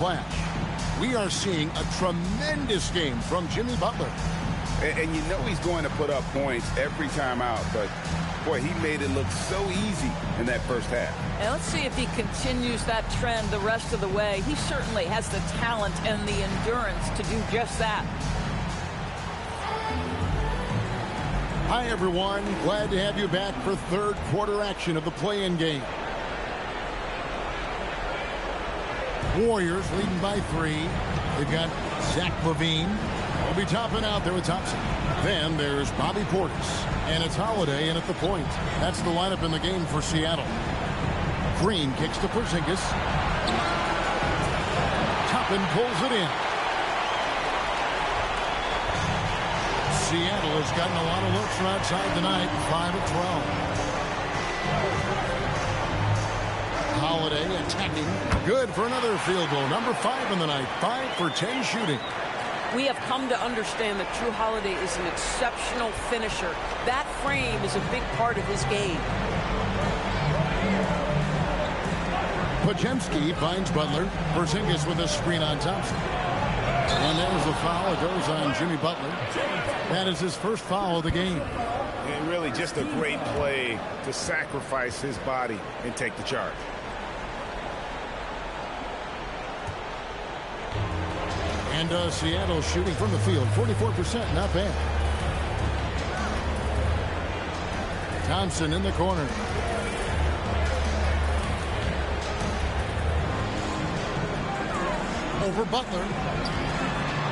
Flash. We are seeing a tremendous game from Jimmy Butler. And you know he's going to put up points every time out, but boy, he made it look so easy in that first half. And let's see if he continues that trend the rest of the way. He certainly has the talent and the endurance to do just that. Hi, everyone. Glad to have you back for third quarter action of the play-in game. Warriors leading by 3. They've got Zach LaVine. Will be topping out there with Thompson. Then there's Bobby Portis. And it's Holiday in at the point. That's the lineup in the game for Seattle. Green kicks to Porzingis. Toppin pulls it in. Seattle has gotten a lot of looks from outside tonight. 5 of 12. Holiday attacking. Good for another field goal. Number 5 in the night. 5 for 10 shooting. We have come to understand that Drew Holiday is an exceptional finisher. That frame is a big part of his game. Podziemski finds Butler. Porzingis with a screen on Thompson. And there's a foul. It goes on Jimmy Butler. That is his first foul of the game. And really just a great play to sacrifice his body and take the charge. And Seattle shooting from the field. 44%, not bad. Thompson in the corner. Over Butler.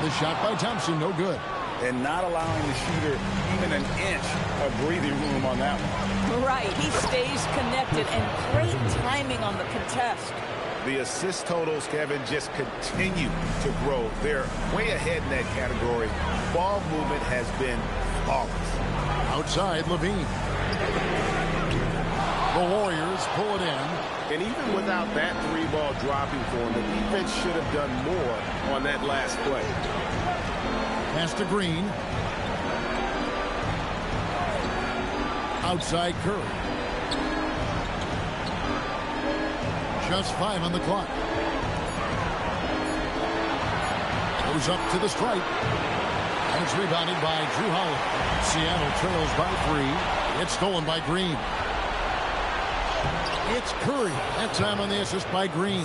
The shot by Thompson, no good. And not allowing the shooter even an inch of breathing room on that one. Right, he stays connected and great timing on the contest. The assist totals, Kevin, just continue to grow. They're way ahead in that category. Ball movement has been flawless. Outside, LaVine. The Warriors pull it in. And even without that 3-ball dropping for him, the defense should have done more on that last play. Pass to Green. Outside Curry. Just 5 on the clock. Goes up to the stripe. And it's rebounded by Drew Holiday. Seattle trails by 3. It's stolen by Green. It's Curry. That time on the assist by Green.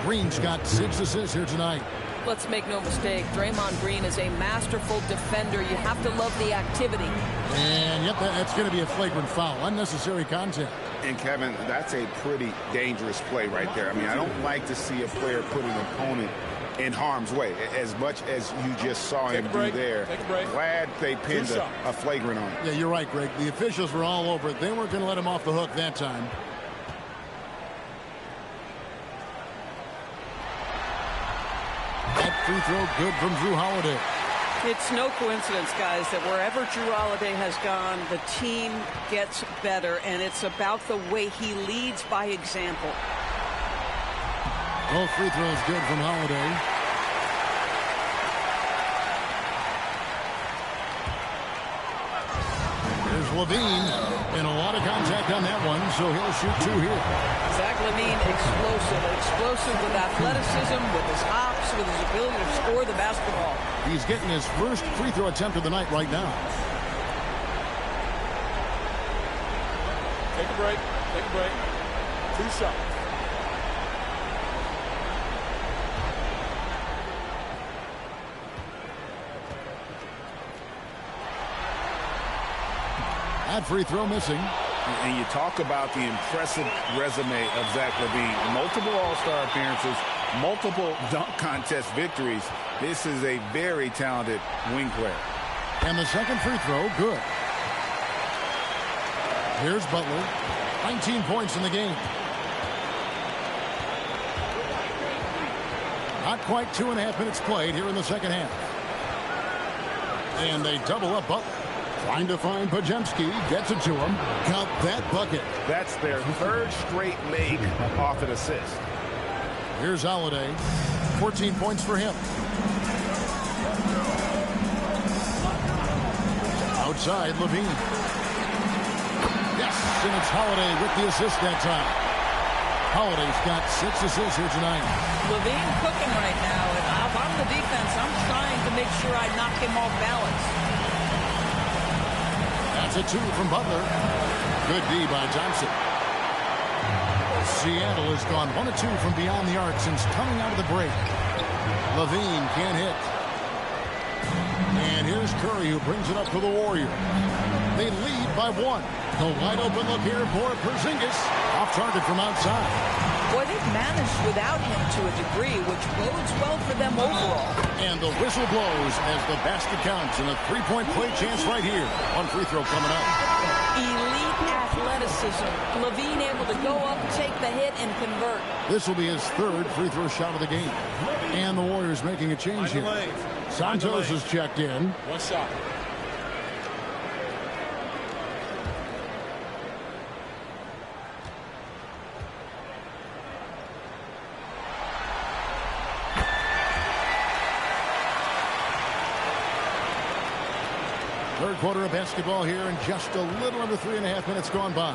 Green's got 6 assists here tonight. Let's make no mistake, Draymond Green is a masterful defender. You have to love the activity. And yep, that's going to be a flagrant foul. Unnecessary contact. And Kevin, that's a pretty dangerous play right there. I mean, I don't like to see a player put an opponent in harm's way as much as you just saw him do there. Glad they pinned a flagrant on it. Yeah, you're right, Greg. The officials were all over it. They weren't going to let him off the hook that time. That free throw good from Drew Holiday. It's no coincidence, guys, that wherever Drew Holiday has gone, the team gets better, and it's about the way he leads by example. Both free throws good from Holiday. There's LaVine, and a lot of contact on that one, so he'll shoot 2 here. Zach LaVine, explosive with athleticism, with his hops, with his ability to score the basketball. He's getting his first free throw attempt of the night right now. Take a break. 2 shots. That free throw missing. And you talk about the impressive resume of Zach LaVine. Multiple All-Star appearances, multiple dunk contest victories. This is a very talented wing player. And the second free throw, good. Here's Butler. 19 points in the game. Not quite 2.5 minutes played here in the second half. And they double up Butler. Trying to find Podziemski. Gets it to him. Count that bucket. That's their 3rd straight make off an assist. Here's Holiday. 14 points for him. Outside, LaVine. Yes, and it's Holiday with the assist that time. Holiday's got 6 assists here tonight. Levine cooking right now, and if I'm the defense, I'm trying to make sure I knock him off balance. That's a 2 from Butler. Good D by Thompson. Seattle has gone 1 of 2 from beyond the arc since coming out of the break. Levine can't hit. And here's Curry, who brings it up for the Warriors. They lead by 1. The wide open look here for Porzingis. Off target from outside. Boy, they've managed without him to a degree, which bodes well for them overall. And the whistle blows as the basket counts, and a 3-point play chance right here. One free throw coming up. Elite athleticism. Levine able to go up, take the hit, and convert. This will be his 3rd free throw shot of the game. And the Warriors making a change here. Santos is checked in. 1 shot. Third quarter of basketball here, and just a little under 3.5 minutes gone by.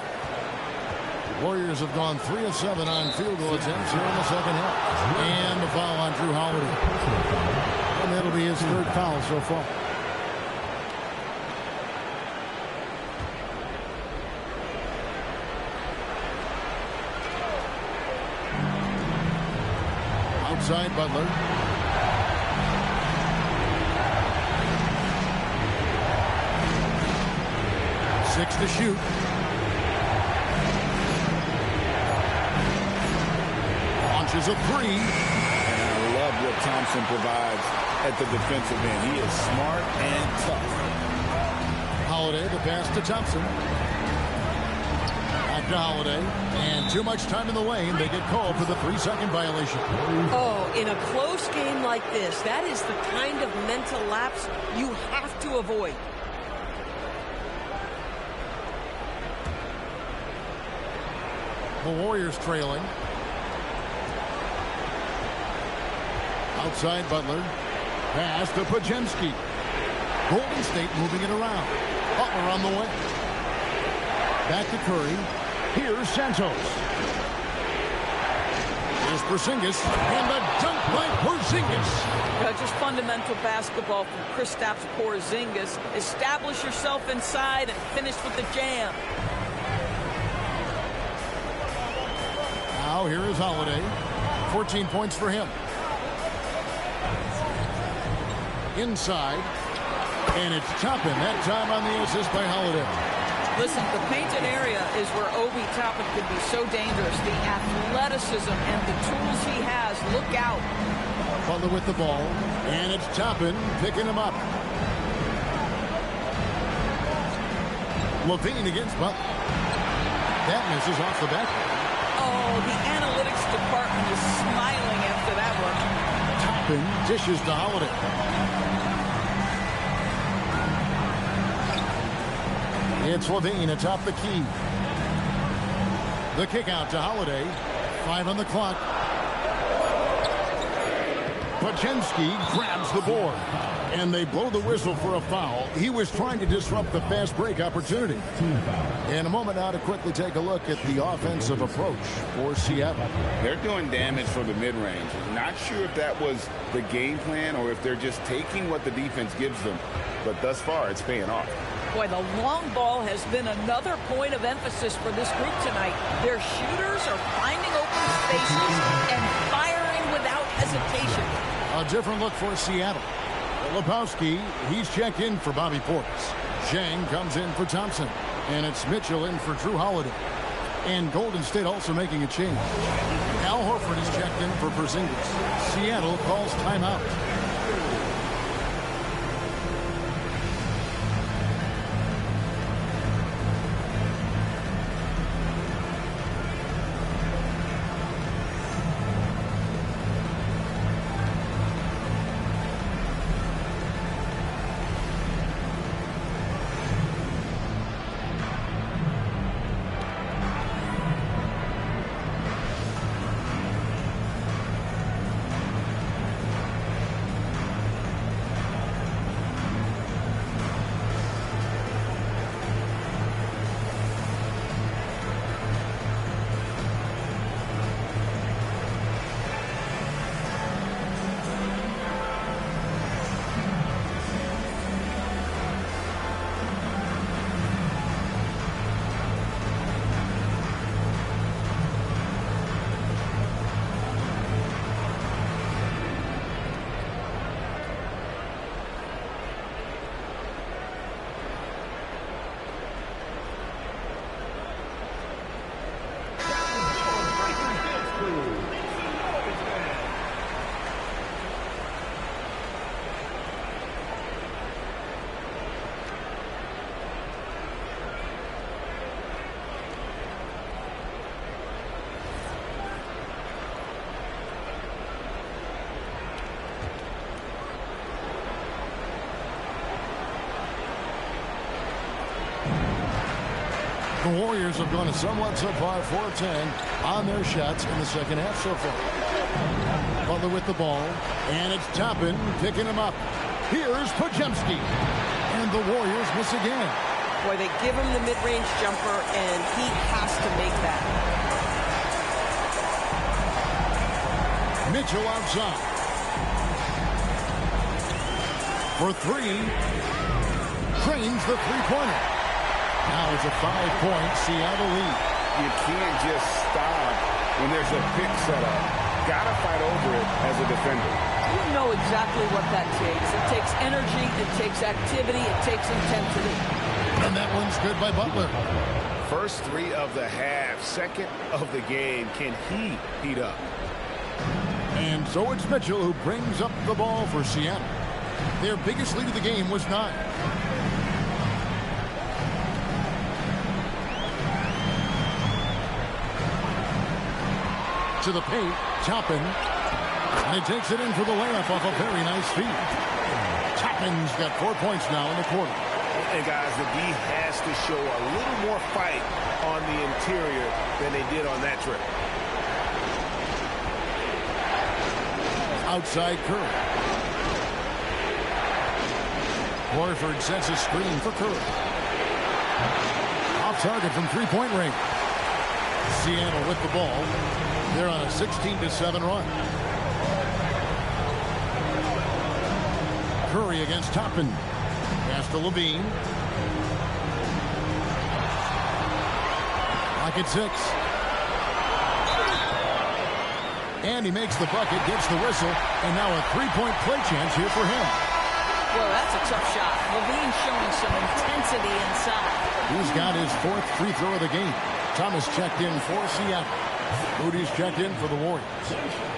Warriors have gone 3 of 7 on field goal attempts here in the second half. And the foul on Drew Holiday. And that'll be his 3rd foul so far. Outside Butler. Six to shoot. Launches a 3. And I love what Thompson provides at the defensive end. He is smart and tough. Holiday, the pass to Thompson. Back to Holiday. And too much time in the lane. They get called for the 3-second violation. Oh, in a close game like this, that is the kind of mental lapse you have to avoid. The Warriors trailing. Outside Butler. Pass to Podziemski. Golden State moving it around. Butler on the way. Back to Curry. Here's Santos. Here's Porzingis. And the dunk by Porzingis. Just fundamental basketball from Kristaps Porzingis. Establish yourself inside and finish with the jam. Now here is Holiday. 14 points for him. Inside. And it's Toppin. That time on the assist by Holiday. Listen, the painted area is where Obi Toppin could be so dangerous. The athleticism and the tools he has. Look out. Butler with the ball. And it's Toppin picking him up. Levine against Butler. That misses off the back. Oh, the analytics department is smiling after that one. Toppin dishes to Holiday. It's Levine atop the key. The kick out to Holiday. 5 on the clock. Podziemski grabs the board. And they blow the whistle for a foul. He was trying to disrupt the fast break opportunity. In a moment now to quickly take a look at the offensive approach for Seattle. They're doing damage from the mid-range. Not sure if that was the game plan or if they're just taking what the defense gives them. But thus far, it's paying off. Boy, the long ball has been another point of emphasis for this group tonight. Their shooters are finding open spaces and firing without hesitation. A different look for Seattle. Lebowski, he's checked in for Bobby Portis. Zhang comes in for Thompson. And it's Mitchell in for Drew Holiday. And Golden State also making a change. Al Horford is checked in for Porzingis. Seattle calls timeout. The Warriors have gone somewhat so far 4-10 on their shots in the second half so far. Butler with the ball, and it's Toppin picking him up. Here's Podziemski, and the Warriors miss again. Boy, they give him the mid-range jumper, and he has to make that. Mitchell outside. For three. Cranes the three-pointer. Now it's a 5-point Seattle lead. You can't just stop when there's a pick set up. Got to fight over it as a defender. You know exactly what that takes. It takes energy, it takes activity, it takes intensity. And that one's good by Butler. First three of the half, second of the game. Can he heat up? And so it's Mitchell who brings up the ball for Seattle. Their biggest lead of the game was 9. To the paint, Toppin, and he takes it in for the layup off a very nice feed. Toppin's got 4 points now in the quarter. And guys, the D has to show a little more fight on the interior than they did on that trip. Outside Curry. Horford sets a screen for Curry. Off target from three-point range. Seattle with the ball. They're on a 16-7 run. Curry against Toppin. Pass to Levine. Lock at 6. And he makes the bucket, gets the whistle, and now a three-point play chance here for him. Well, that's a tough shot. Levine showing some intensity inside. He's got his 4th free throw of the game. Thomas checked in for Seattle. Moody's checked in for the Warriors.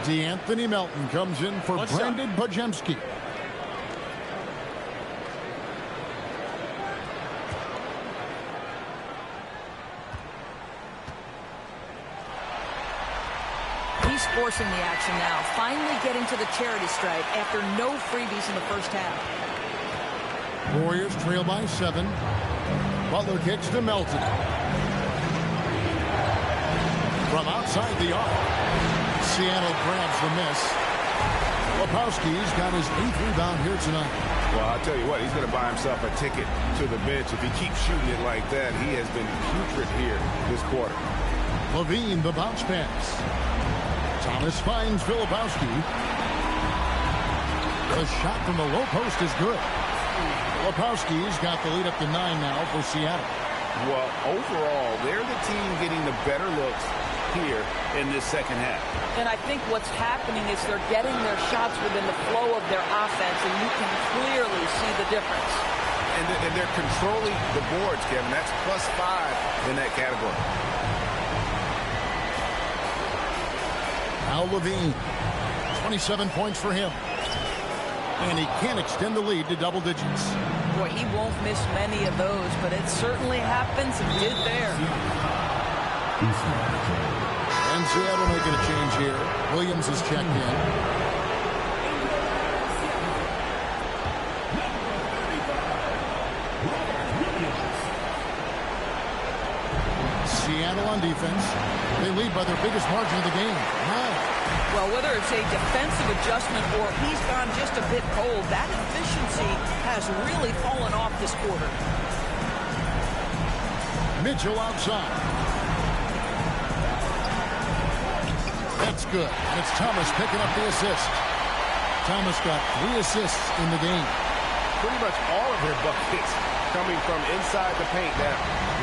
DeAnthony Melton comes in for Brandon Podziemski. He's forcing the action now, finally getting to the charity stripe after no freebies in the first half. Warriors trail by 7. Butler kicks to Melton. From outside the arc, Seattle grabs the miss. Lepowski's got his 8th rebound here tonight. Well, I'll tell you what, he's going to buy himself a ticket to the bench. If he keeps shooting it like that, he has been putrid here this quarter. Levine, the bounce pass. Thomas finds Filipowski. The shot from the low post is good. Lepowski's got the lead up to 9 now for Seattle. Well, overall, they're the team getting the better looks here in this second half. And I think what's happening is they're getting their shots within the flow of their offense, and you can clearly see the difference. And they're controlling the boards, Kevin. That's +5 in that category. Al Levine, 27 points for him. And he can't extend the lead to double digits. Boy, he won't miss many of those, but it certainly happens and did there. And Seattle making a change here. Williams is checked in. Seattle on defense. They lead by their biggest margin of the game, 9. Well, whether it's a defensive adjustment or he's gone just a bit cold, that efficiency has really fallen off this quarter. Mitchell outside. That's good. And it's Thomas picking up the assist. Thomas got 3 assists in the game. Pretty much all of their buckets coming from inside the paint now.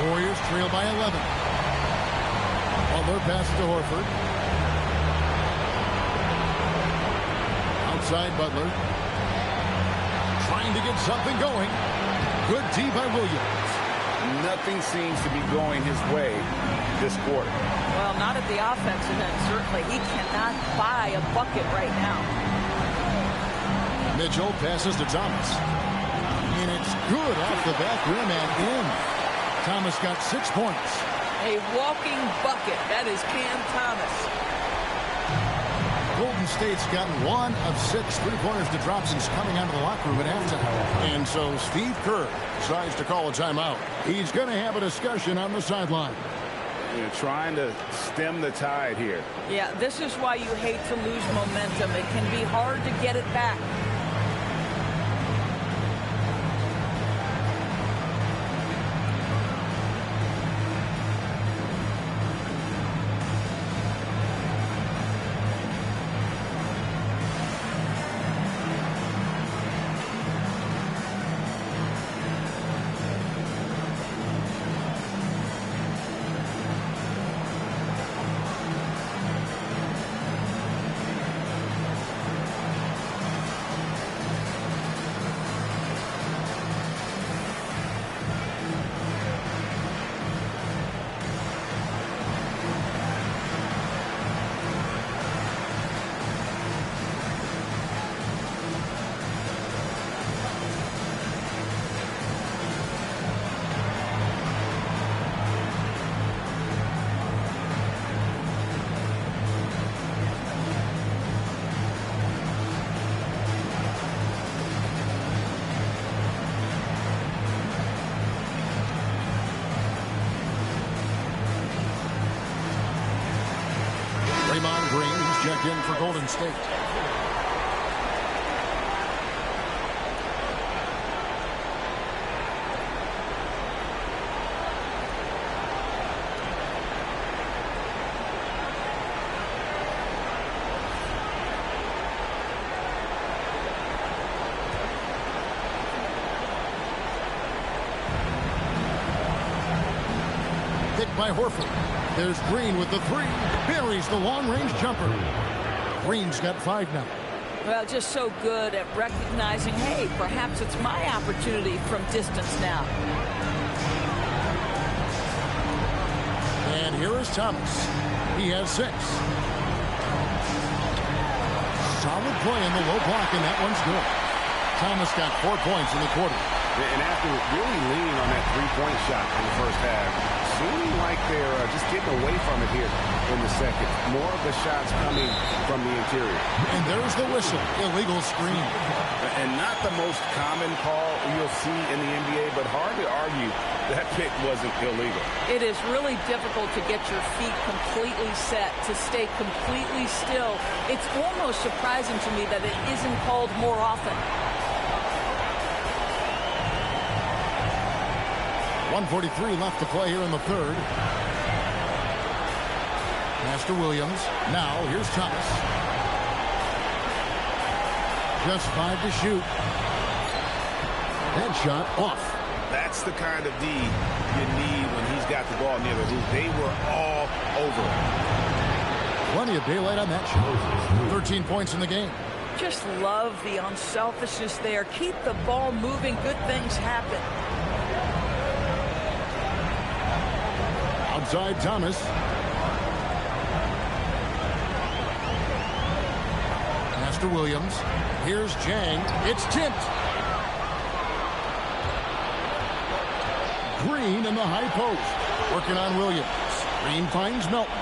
Warriors trail by 11. Butler passes to Horford. Outside Butler. Trying to get something going. Good D by Williams. Nothing seems to be going his way this quarter. Well, not at the offensive end, certainly. He cannot buy a bucket right now. Mitchell passes to Thomas. And it's good off the back rim and in. Thomas got 6 points. A walking bucket. That is Cam Thomas. Golden State's got 1 of 6 3-pointers to drop since coming out of the locker room at halftime. And so Steve Kerr decides to call a timeout. He's going to have a discussion on the sideline. You're trying to stem the tide here. Yeah, this is why you hate to lose momentum. It can be hard to get it back. Checked in for Golden State. Picked by Horford. There's Green with the 3. Buries the long-range jumper. Green's got 5 now. Well, just so good at recognizing, hey, perhaps it's my opportunity from distance now. And here is Thomas. He has 6. Solid play in the low block, and that one's good. Thomas got 4 points in the quarter. And after really leaning on that 3-point shot in the first half, seeming like they're just getting away from it here in the second. More of the shots coming from the interior. And there's the whistle. Illegal screen. And not the most common call you'll see in the NBA, but hard to argue that pick wasn't illegal. It is really difficult to get your feet completely set, to stay completely still. It's almost surprising to me that it isn't called more often. 1:43 left to play here in the third. Pass to Williams. Now here's Thomas. Just 5 to shoot. Headshot off. That's the kind of D you need when he's got the ball near the hoop. They were all over it. Plenty of daylight on that shot. 13 points in the game. Just love the unselfishness there. Keep the ball moving. Good things happen. Outside Thomas. Pass to Williams. Here's Jang. It's tipped. Green in the high post. Working on Williams. Green finds Melton.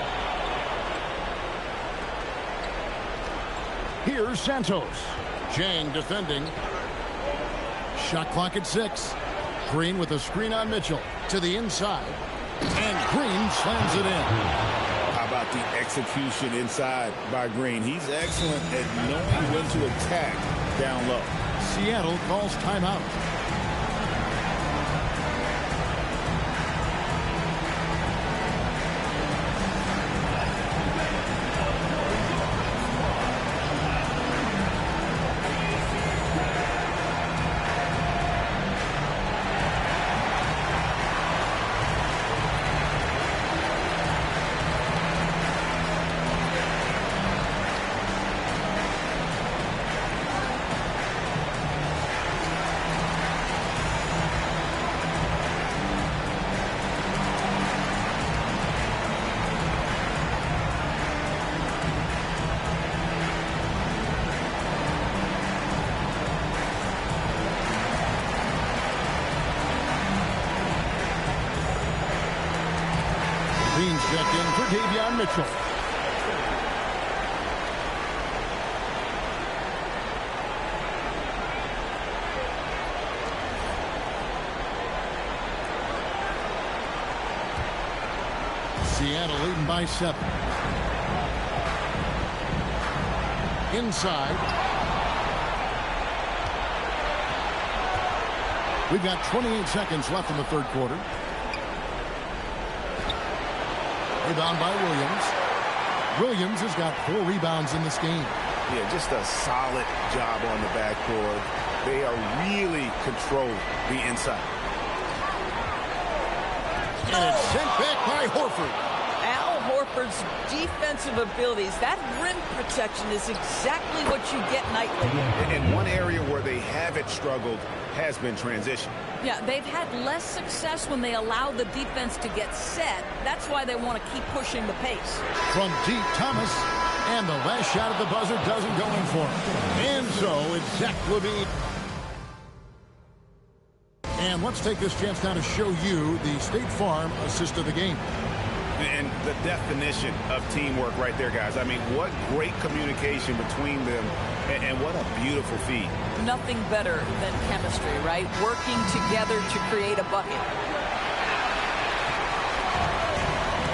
Here's Santos. Jang defending. Shot clock at 6. Green with a screen on Mitchell. To the inside. And Green slams it in. How about the execution inside by Green? He's excellent at knowing when to attack down low. Seattle calls timeout. Mitchell. Seattle leading by 7. Inside. We've got 28 seconds left in the third quarter. Rebound by Williams. Williams has got 4 rebounds in this game. Yeah, just a solid job on the backboard. They are really controlling the inside. And it's sent back by Horford. Al Horford's defensive abilities, that rim protection is exactly what you get nightly. And one area where they haven't struggled has been transition. Yeah, they've had less success when they allow the defense to get set. That's why they want to keep pushing the pace. From deep, Thomas. And the last shot at the buzzer doesn't go in for him. And so it's Zach LaVine. And let's take this chance now to show you the State Farm assist of the game. And the definition of teamwork right there, guys. I mean, what great communication between them, and what a beautiful feed. Nothing better than chemistry, right? Working together to create a bucket.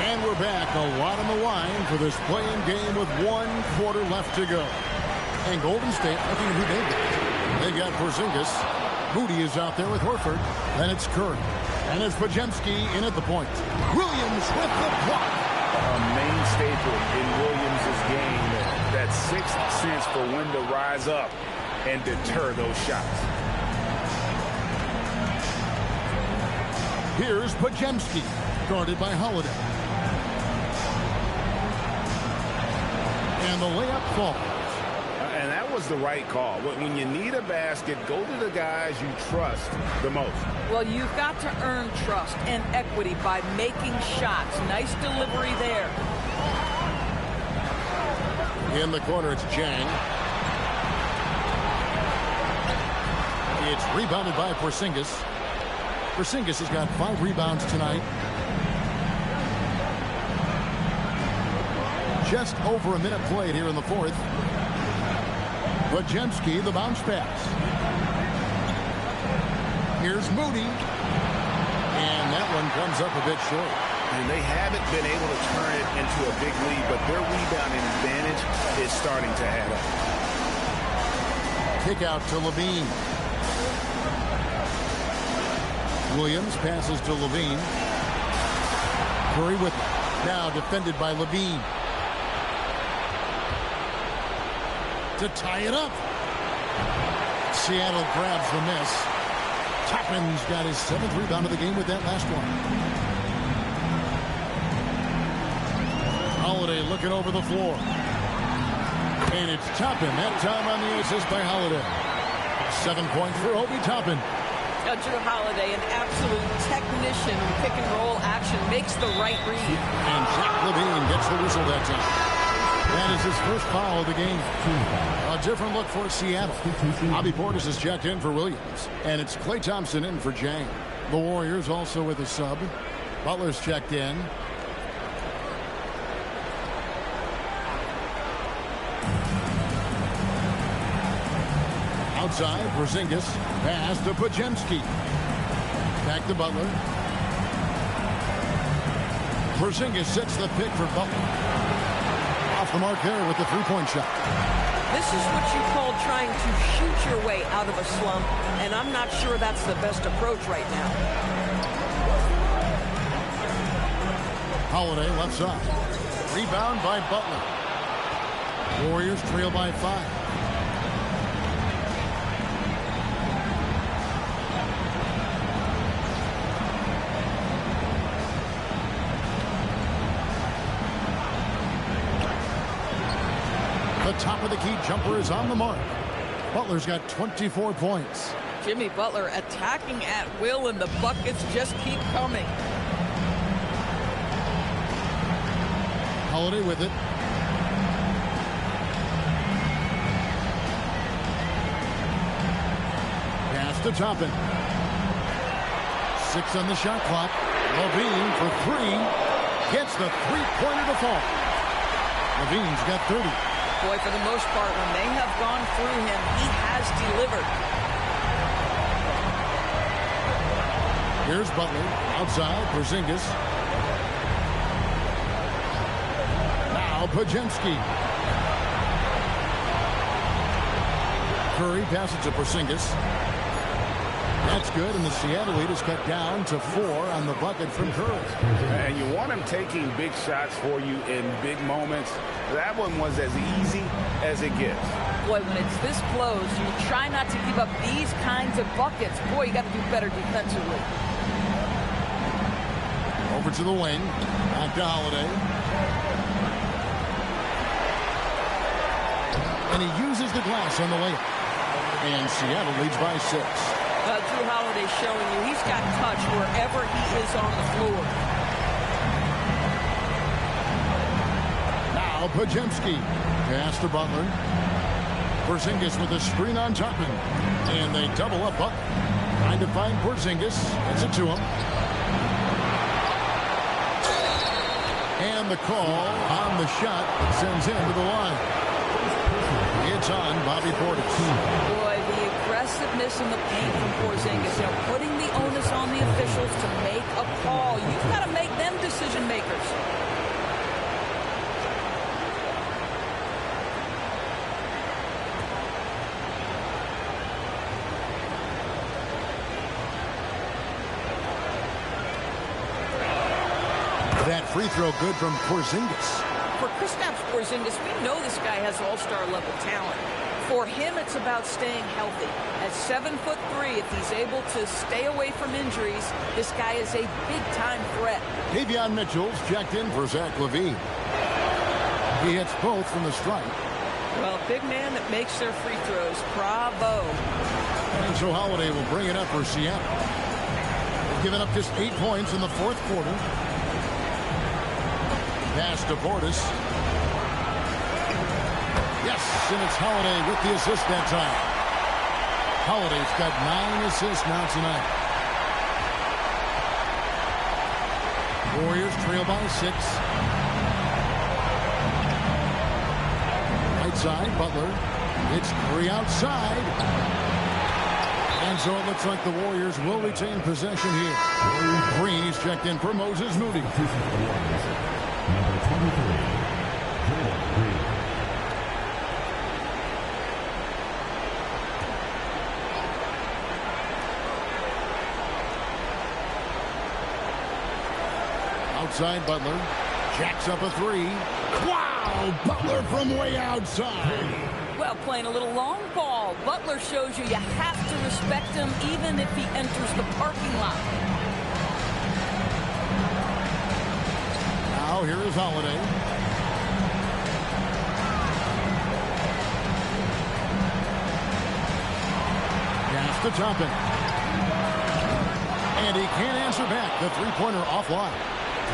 And we're back. A lot on the line for this play-in game with 1 quarter left to go. And Golden State, looking at who they've got. They've got Porzingis. Moody is out there with Horford. Then it's Curry. And it's Podziemski in at the point. Williams with the block. A main staple in Williams' game. That sixth sense for when to rise up and deter those shots. Here's Podziemski, guarded by Holiday. And the layup falls. And that was the right call. When you need a basket, go to the guys you trust the most. Well, you've got to earn trust and equity by making shots. Nice delivery there. In the corner, it's Jang. It's rebounded by Porzingis. Porzingis has got 5 rebounds tonight. Just over a minute played here in the fourth. Podziemski, the bounce pass. Here's Moody. And that one comes up a bit short. And they haven't been able to turn it into a big lead, but their rebounding advantage is starting to add up. Kick out to LaVine. Williams passes to LaVine. Curry with it. Now defended by LaVine. To tie it up. Seattle grabs the miss. Toppin's got his 7th rebound of the game with that last one. Holiday looking over the floor. And it's Toppin. That time on the assist by Holiday. 7 points for Obi Toppin. Drew Holiday, an absolute technician. Pick and roll action, makes the right read. And Zach LaVine gets the whistle that time. That is his first foul of the game. A different look for Seattle. Bobby Portis is checked in for Williams. And it's Klay Thompson in for Jang. The Warriors also with a sub. Butler's checked in. Outside, Porzingis. Pass to Podziemski. Back to Butler. Porzingis sets the pick for Butler. Off the mark there with the three-point shot. This is what you call trying to shoot your way out of a slump, and I'm not sure that's the best approach right now. Holiday left side. Rebound by Butler. Warriors trail by 5. The top of the key jumper is on the mark. Butler's got 24 points. Jimmy Butler attacking at will, and the buckets just keep coming. Holiday with it. Pass to Toppin. 6 on the shot clock. LaVine for 3. Gets the three-pointer to fall. LaVine's got 30. Boy, for the most part, when they have gone through him, he has delivered. Here's Butler. Outside, Porzingis. Now Pajemski. Curry passes to Porzingis. That's good, and the Seattle lead is cut down to 4 on the bucket from Curry. And you want him taking big shots for you in big moments. That one was as easy as it gets. Boy, when it's this close, you try not to give up these kinds of buckets. Boy, you got to do better defensively. Over to the wing. Back to Holiday. And he uses the glass on the layup. And Seattle leads by 6. Drew Holiday showing you he's got touch wherever he is on the floor. Now Pajemski. Pass to Butler. Porzingis with a screen on Toppin. And they double up Butler. Trying to find Porzingis. Gets it to him. And the call on the shot that sends him to the line. It's on Bobby Portis. Boy, the aggressiveness in the paint from Porzingis. You know, putting the onus on the officials to make a call. You've got to make them decision makers. That free throw good from Porzingis. For Kristaps Porzingis, we know this guy has all-star level talent. For him, it's about staying healthy. At 7'3", if he's able to stay away from injuries, this guy is a big-time threat. Davion Mitchell's checked in for Zach LaVine. He hits both from the stripe. Well, big man that makes their free throws. Bravo. And so Holiday will bring it up for Seattle. They've given up just 8 points in the fourth quarter. Pass to Portis. Yes, and it's Holiday with the assist that time. Holiday's got 9 assists now tonight. Warriors trail by 6. Right side, Butler. It's Curry outside. And so it looks like the Warriors will retain possession here. Green is checked in for Moses Moody. Number 23, Draymond Green. Outside Butler. Jacks up a 3. Wow! Butler from way outside. Well, playing a little long ball. Butler shows you have to respect him even if he enters the parking lot. Now here is Holiday. Pass to Toppin. And he can't answer back. The three-pointer offline.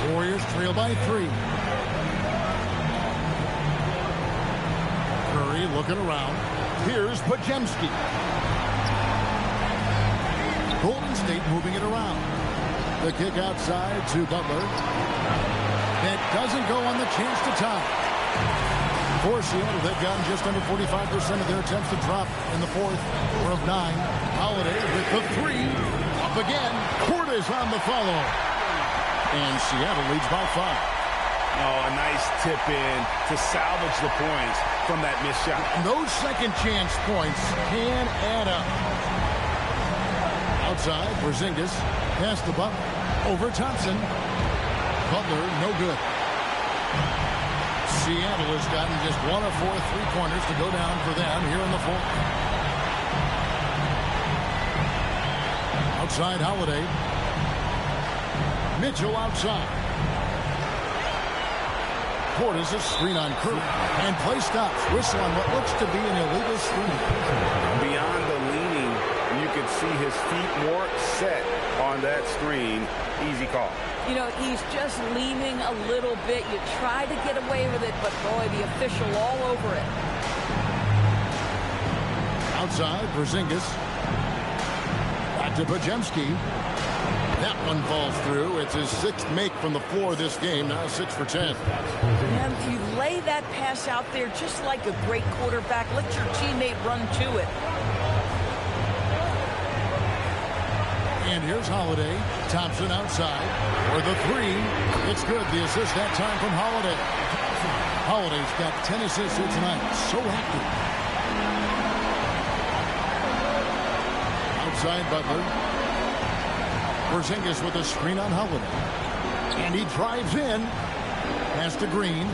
Warriors trail by 3. Curry looking around. Here's Pajemski. Golden State moving it around. The kick outside to Butler. That doesn't go on the chance to tie. For Seattle, they've gotten just under 45% of their attempts to drop in the fourth. 4 of 9. Holiday with the 3. Up again. Portis on the follow. And Seattle leads by 5. Oh, a nice tip in to salvage the points from that missed shot. And those second chance points can add up. Outside, Porzingis. Pass the Butler. Over Thompson. Butler, no good. Seattle has gotten just 1 of 4 three-pointers to go down for them here in the fourth. Outside Holiday. Mitchell outside. Portis a screen on Curry. And play stops. Whistle on what looks to be an illegal screen. Beyond the leaning, you can see his feet more set on that screen. Easy call. You know, he's just leaning a little bit. You try to get away with it, but boy, the official all over it. Outside, Porzingis. Back to Pajemski. That one falls through. It's his 6th make from the floor this game. Now 6 for 10. And you lay that pass out there just like a great quarterback. Let your teammate run to it. And here's Holiday. Thompson outside for the 3. It's good. The assist that time from Holiday. Holiday's got 10 assists here tonight. So active. Outside Butler. Porzingis with a screen on Holiday. And he drives in. Pass to Green.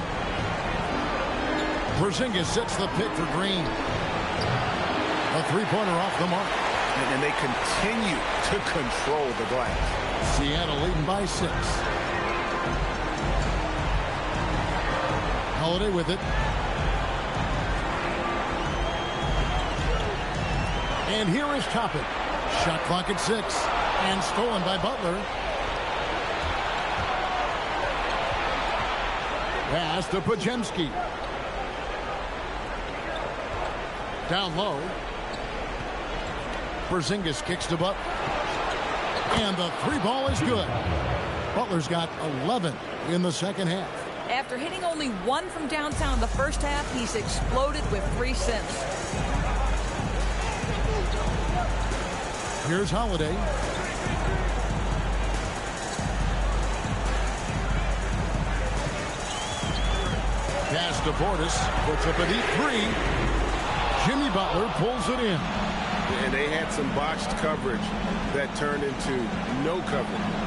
Porzingis sets the pick for Green. A three-pointer off the mark. And they continue to control the glass. Seattle leading by 6. Holiday with it. And here is Toppin. Shot clock at 6. And stolen by Butler. Pass to Podziemski. Down low. Porzingis kicks to Butler. And the three ball is good. Butler's got 11 in the second half. After hitting only 1 from downtown in the first half, he's exploded with 3 since. Here's Holiday. Pass to Portis. Puts up a deep 3. Jimmy Butler pulls it in. And they had some botched coverage that turned into no coverage.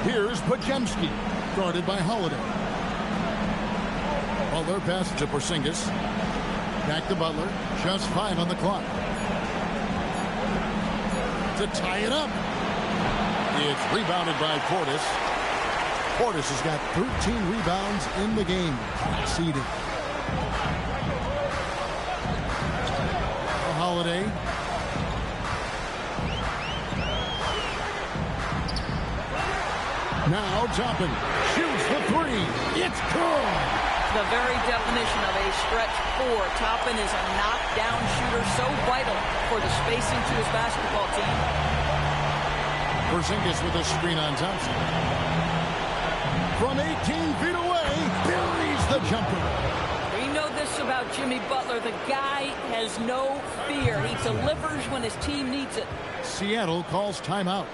Here's Podziemski, guarded by Holiday. Butler passes to Porzingis. Back to Butler. Just 5 on the clock. To tie it up. It's rebounded by Portis. Portis has got 13 rebounds in the game. Seeded. Holiday. Now Toppin shoots the 3. It's good. The very definition of a stretch 4. Toppin is a knockdown shooter, so vital for the spacing to his basketball team. Porzingis with a screen on Thompson. From 18 feet away, buries the jumper. We know this about Jimmy Butler. The guy has no fear. He delivers when his team needs it. Seattle calls timeout.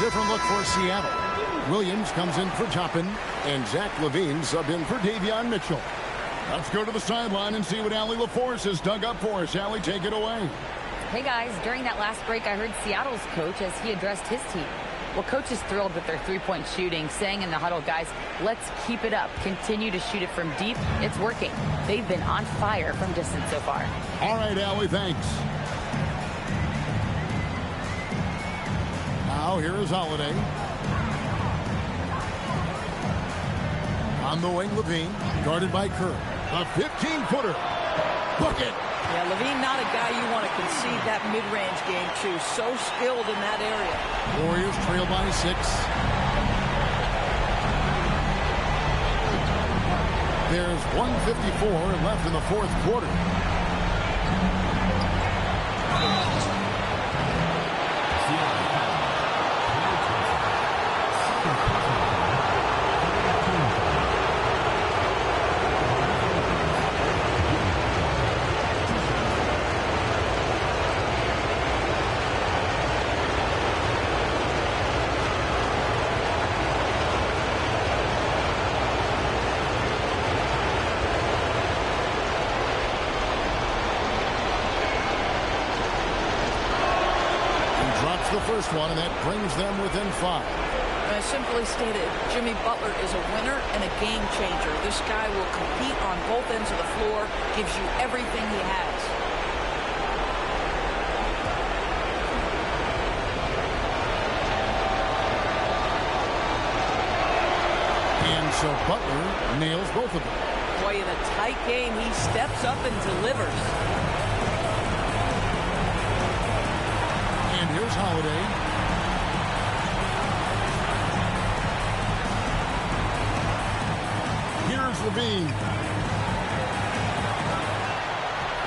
Different look for Seattle. Williams comes in for Toppin, and Zach LaVine sub in for Davion Mitchell. Let's go to the sideline and see what Allie LaForce has dug up for us. Allie, take it away. Hey guys, during that last break, I heard Seattle's coach as he addressed his team. Well, coach is thrilled with their three-point shooting, saying in the huddle, guys, let's keep it up. Continue to shoot it from deep. It's working. They've been on fire from distance so far. All right, Allie, thanks. Now here is Holiday. On the wing, LaVine, guarded by Kerr. A 15-footer. Bucket. Yeah, LaVine not a guy you want to concede that mid-range game to. So skilled in that area. Warriors trail by 6. There's 1:54 left in the fourth quarter. The first one, and that brings them within 5. Simply stated, Jimmy Butler is a winner and a game changer. This guy will compete on both ends of the floor, gives you everything he has. And so Butler nails both of them. Boy, in a tight game, he steps up and delivers. And here's Holiday. Here's Levine.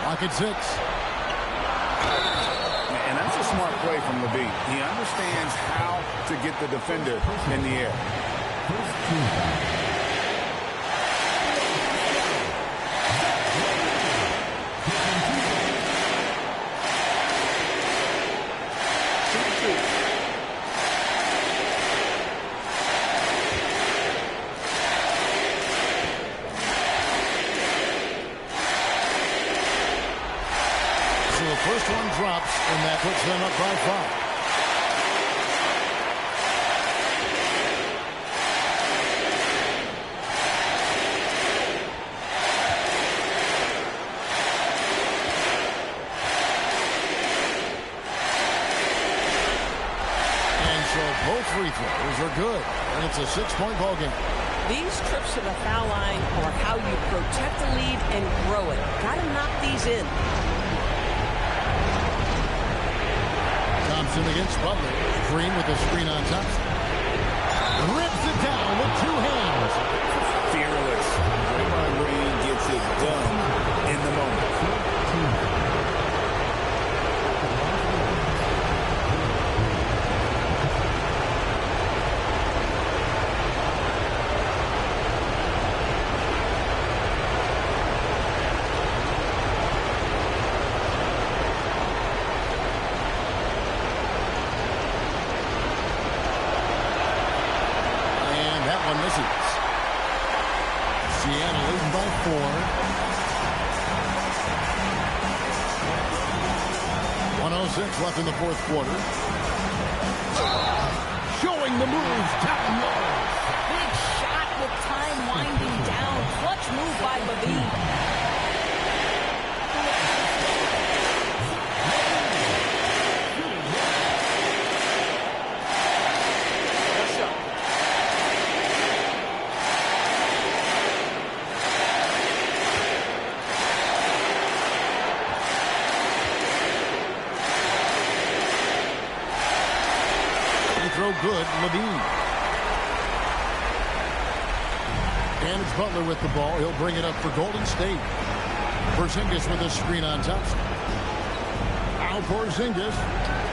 Pocket 6. And that's a smart play from Levine. He understands how to get the defender in the air. First one drops, and that puts them up by 5. And so both free throws are good, and it's a 6-point ball game. These trips to the foul line are how you protect the lead and grow it. Got to knock these in. Thompson against Butler. Green with a screen on Thompson. Rips it down with 2 hands. Fearless. Draymond Green gets it done in the moment. Seattle leading by 4. 1:06 left in the fourth quarter. Showing the moves down low. Big shot with time winding down. Clutch move by Levine. Throw good, Levine. And it's Butler with the ball. He'll bring it up for Golden State. Porzingis with a screen on Thompson. Now Porzingis.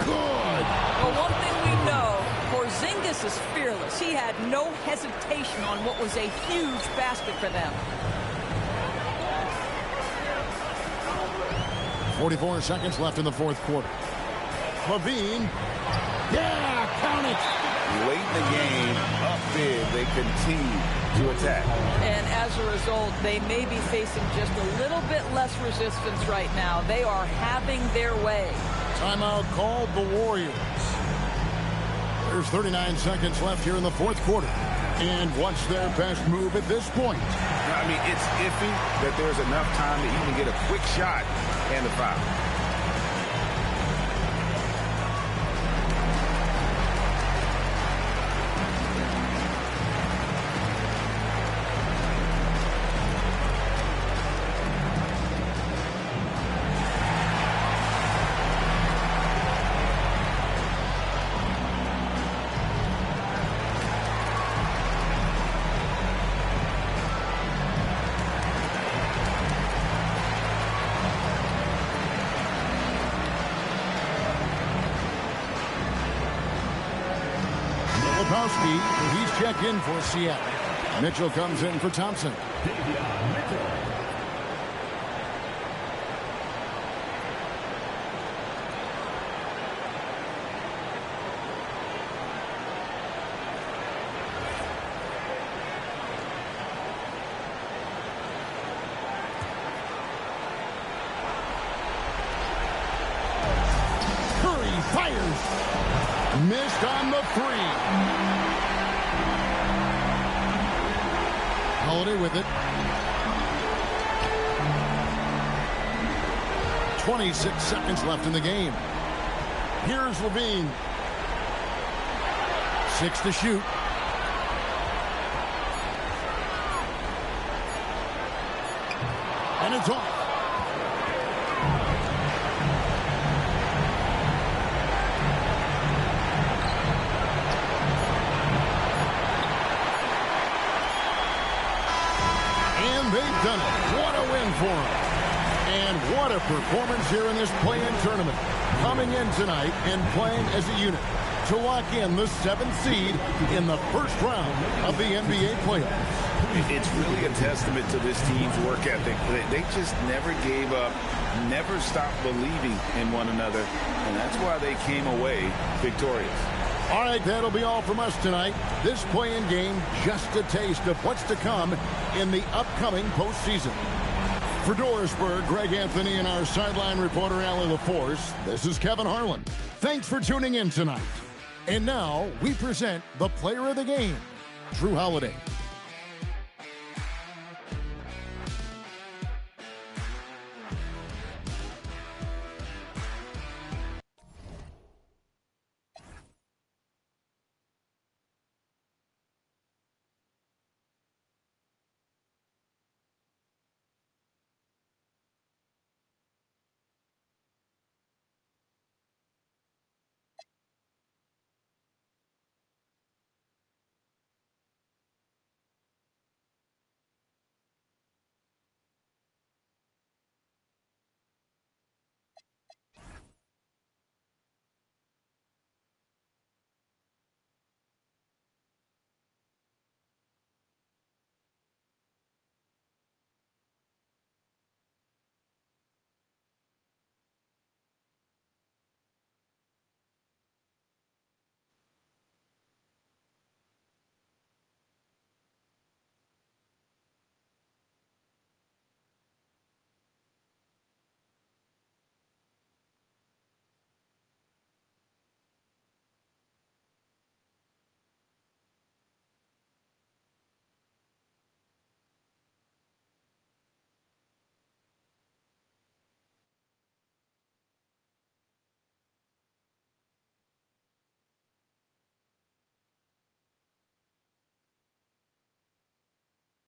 Good. Well, one thing we know, Porzingis is fearless. He had no hesitation on what was a huge basket for them. 44 seconds left in the fourth quarter. Levine. Yeah, count it. Late in the game, up big, they continue to attack. And as a result, they may be facing just a little bit less resistance right now. They are having their way. Timeout called the Warriors. There's 39 seconds left here in the fourth quarter. And what's their best move at this point? I mean, it's iffy that there's enough time to even get a quick shot and a foul. He's checked in for Seattle. Mitchell comes in for Thompson. Curry fires. Missed on the 3. Holiday with it. 26 seconds left in the game. Here's Levine. 6 to shoot. And it's off. And they've done it. What a win for them. And what a performance here in this play-in tournament. Coming in tonight and playing as a unit to lock in the 7th seed in the first round of the NBA playoffs. It's really a testament to this team's work ethic. They just never gave up, never stopped believing in one another, and that's why they came away victorious. All right, that'll be all from us tonight. This play-in game, just a taste of what's to come in the upcoming postseason. For Dorisburg, Greg Anthony, and our sideline reporter, Allie LaForce, this is Kevin Harlan. Thanks for tuning in tonight. And now, we present the player of the game, Drew Holiday.